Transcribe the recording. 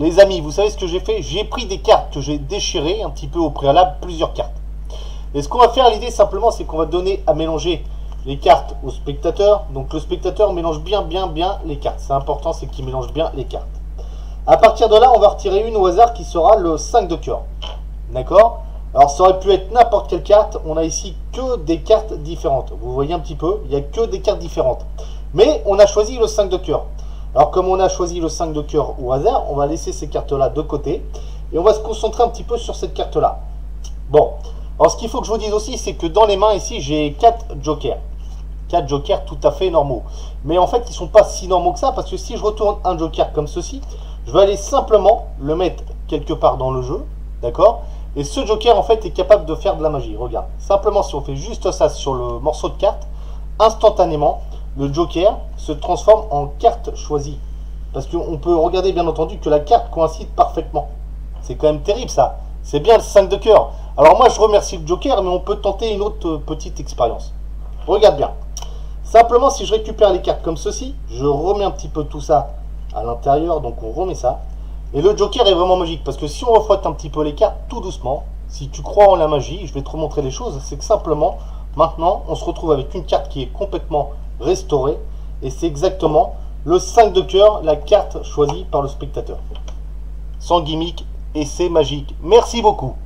les amis, vous savez ce que j'ai fait? J'ai pris des cartes que j'ai déchirées un petit peu au préalable, plusieurs cartes. Et ce qu'on va faire, l'idée simplement, c'est qu'on va donner à mélanger les cartes au spectateur. Donc le spectateur mélange bien les cartes. C'est important, c'est qu'il mélange bien les cartes. À partir de là, on va retirer une au hasard qui sera le 5 de cœur. D'accord? Alors ça aurait pu être n'importe quelle carte. On a ici que des cartes différentes. Vous voyez un petit peu, il n'y a que des cartes différentes. Mais on a choisi le 5 de cœur. Alors comme on a choisi le 5 de cœur au hasard, on va laisser ces cartes-là de côté. Et on va se concentrer un petit peu sur cette carte-là. Bon. Alors ce qu'il faut que je vous dise aussi, c'est que dans les mains ici, j'ai 4 jokers. 4 jokers tout à fait normaux. Mais en fait, ils ne sont pas si normaux que ça, parce que si je retourne un joker comme ceci, je vais aller simplement le mettre quelque part dans le jeu. D'accord? Et ce joker, en fait, est capable de faire de la magie. Regarde. Simplement, si on fait juste ça sur le morceau de carte, instantanément, le joker se transforme en carte choisie. Parce qu'on peut regarder, bien entendu, que la carte coïncide parfaitement. C'est quand même terrible, ça. C'est bien le 5 de cœur. Alors moi, je remercie le joker, mais on peut tenter une autre petite expérience. Regarde bien. Simplement, si je récupère les cartes comme ceci, je remets un petit peu tout ça à l'intérieur. Donc, on remet ça. Et le joker est vraiment magique, parce que si on refrotte un petit peu les cartes tout doucement, si tu crois en la magie, je vais te remontrer les choses, c'est que simplement, maintenant, on se retrouve avec une carte qui est complètement restaurée, et c'est exactement le 5 de cœur, la carte choisie par le spectateur. Sans gimmick, et c'est magique. Merci beaucoup.